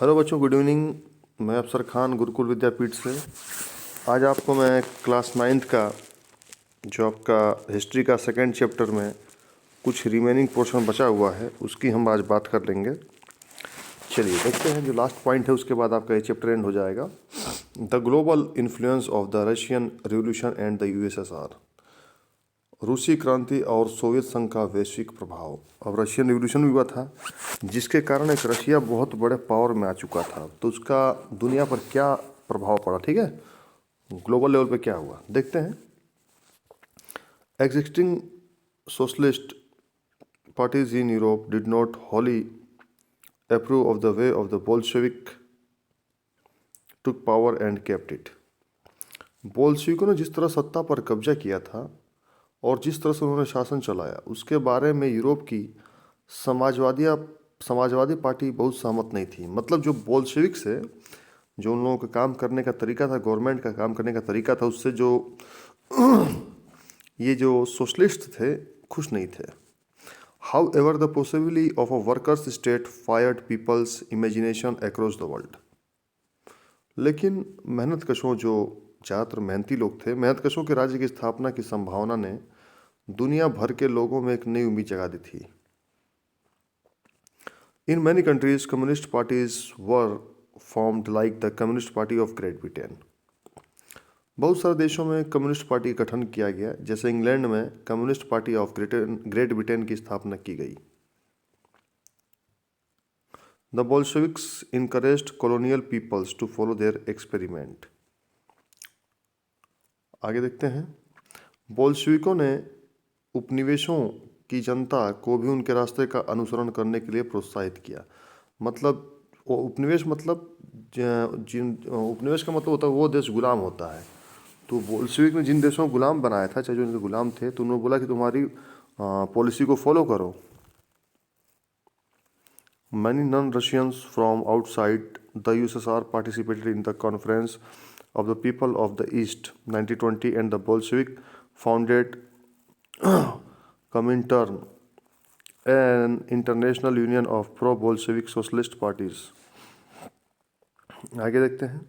Hello बच्चों, good evening. मैं अफसर खान गुरुकुल विद्यापीठ से। आज आपको मैं क्लास 9th का जो आपका हिस्ट्री का सेकंड चैप्टर में कुछ रिमेनिंग पोर्शन बचा हुआ है उसकी हम आज बात कर लेंगे। चलिए देखते हैं, जो लास्ट पॉइंट है उसके बाद आपका ये चैप्टर एंड हो जाएगा। The global influence of the Russian revolution and the USSR. रूसी क्रांति और सोवियत संघ का वैश्विक प्रभाव। अब रशियन रिवोल्यूशन भी हुआ था जिसके कारण एक रशिया बहुत बड़े पावर में आ चुका था, तो उसका दुनिया पर क्या प्रभाव पड़ा, ठीक है, ग्लोबल लेवल पे क्या हुआ देखते हैं। Existing socialist parties in Europe did not wholly approve of the way of the Bolshevik took power and kept it। बोल्शेविकों ने जिस तरह सत्ता पर कब्जा किया था और जिस तरह से उन्होंने शासन चलाया उसके बारे में यूरोप की समाजवादी पार्टी बहुत सहमत नहीं थी। मतलब जो बोल्शेविक से जो उन लोगों का काम करने का तरीका था, गवर्नमेंट का काम करने का तरीका था, उससे जो ये जो सोशलिस्ट थे खुश नहीं थे। However, the possibility of a workers' state fired people's imagination across the world। लेकिन मेहनतकशों, जो ज़्यादातर मेहनती लोग थे, मेहनतकशों के राज्य की स्थापना की संभावना ने दुनिया भर के लोगों में एक नई उम्मीद जगा दी थी। In many countries, communist parties were formed like the Communist Party of Great Britain। बहुत सारे देशों में कम्युनिस्ट पार्टी का गठन किया गया, जैसे इंग्लैंड में Communist Party of Great Britain की स्थापना की गई। The Bolsheviks encouraged colonial peoples to follow their experiment. आगे देखते हैं, बोल्शेविकों ने उपनिवेशों की जनता को भी उनके रास्ते का अनुसरण करने के लिए प्रोत्साहित किया। मतलब वो उपनिवेश, मतलब जिन उपनिवेश का मतलब होता है वो देश गुलाम होता है, तो बोल्शेविक ने जिन देशों को गुलाम बनाया था, चाहे जो उनके गुलाम थे, तो उन्होंने बोला कि तुम्हारी पॉलिसी को फॉलो करो। Many non-Russians from outside the USSR participated in the Conference of the People of the East 1920 and the Bolshevik founded Comintern, an international union of pro-Bolshevik socialist parties। आगे देखते हैं,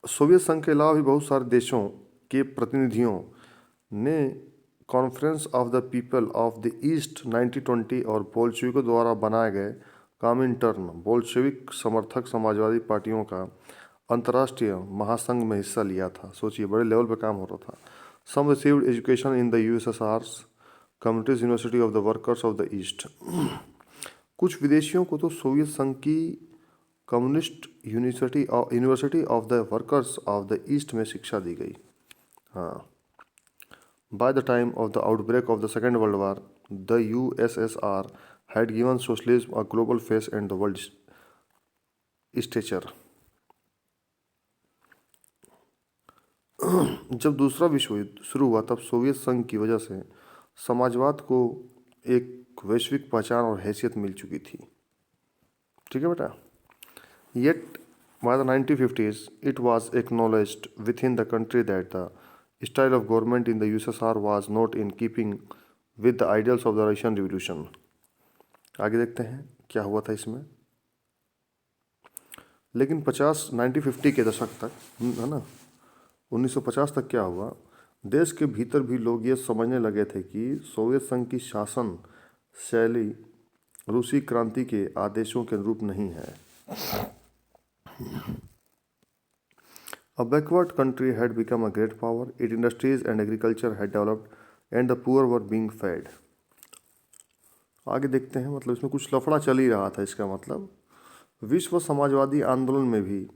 सोवियत संघ के अलावा भी बहुत सारे देशों के प्रतिनिधियों ने conference of the people of the east 1920 और बोल्शेविकों द्वारा बनाए गए कॉमिंटर्न बोल्शेविक समर्थक समाजवादी पार्टियों का अंतर्राष्ट्रीय महासंघ में हिस्सा लिया था। सोचिए, बड़े लेवल पर काम हो रहा था। Some received education in the USSR communities university of the workers of the east. कुछ विदेशियों को तो सोवियत संघ की communist university of the workers of the east में शिक्षा दी गई। हाँ, by the time of the outbreak of the Second World War, the USSR had given socialism a global face and the world stature। जब दूसरा विश्व युद्ध शुरू हुआ तब सोवियत संघ की वजह से समाजवाद को एक वैश्विक पहचान और हैसियत मिल चुकी थी। ठीक है बेटा। Yet by the 1950s, it was acknowledged within the country that the style of government in the USSR was not in keeping with the ideals of the Russian Revolution। आगे देखते हैं क्या हुआ था इसमें। लेकिन 1950 के दशक तक, है ना, 1950 तक क्या हुआ, देश के भीतर भी लोग ये समझने लगे थे कि सोवियत संघ की शासन शैली रूसी क्रांति के आदेशों के अनुरूप नहीं है। A backward country had become a great power, its industries and agriculture had developed and the poor were being fed। आगे देखते हैं, मतलब इसमें कुछ लफड़ा चल ही रहा था। इसका मतलब विश्व समाजवादी आंदोलन में भी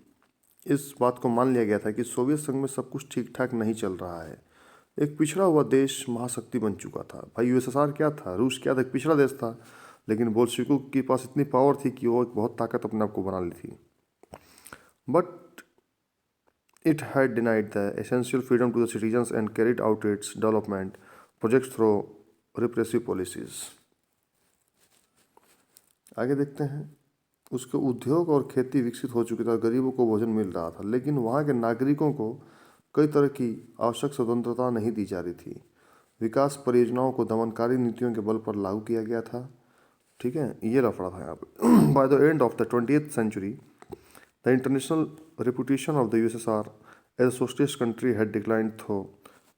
इस बात को मान लिया गया था कि सोवियत संघ में सब कुछ ठीक ठाक नहीं चल रहा है। एक पिछड़ा हुआ देश महाशक्ति बन चुका था। भाई यूएसएसआर क्या था, रूस क्या था, एक पिछड़ा देश था, लेकिन बोल्शेविकों के पास इतनी पावर थी कि वो एक बहुत ताकत अपने आप को बना ली थी। But it had denied the essential freedom to the citizens and carried out its development projects through repressive policies। आगे देखते हैं, उसके उद्योग और खेती विकसित हो चुकी था, गरीबों को भोजन मिल रहा था, लेकिन वहाँ के नागरिकों को कई तरह की आवश्यक स्वतंत्रता नहीं दी जा रही थी। विकास परियोजनाओं को दमनकारी नीतियों के बल पर लागू किया गया था। ठीक है, ये लफड़ा था यहाँ पे। By the end of the 20th century the international reputation of the USSR as a socialist country had declined, though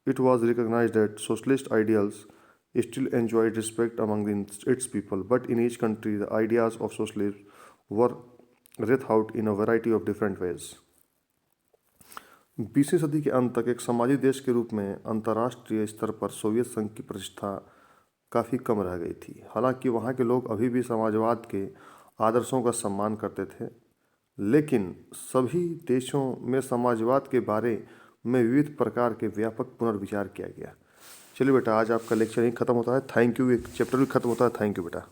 it was recognized that socialist ideals still enjoyed respect among its people. But in each country, the ideas of socialism were wreathed out in a variety of different ways. 20वीं सदी के अंत तक एक समाजी देश के रूप में अंतर्राष्ट्रीय स्तर पर सोवियत संघ की प्रतिष्ठा काफ़ी कम रह गई थी। हालांकि वहाँ के लोग अभी भी समाजवाद के आदर्शों का सम्मान करते थे, लेकिन सभी देशों में समाजवाद के बारे में विविध प्रकार के व्यापक पुनर्विचार किया गया। चलिए बेटा, आज आपका लेक्चर यहीं ख़त्म होता है। Thank you. एक चैप्टर भी ख़त्म होता है। थैंक यू बेटा।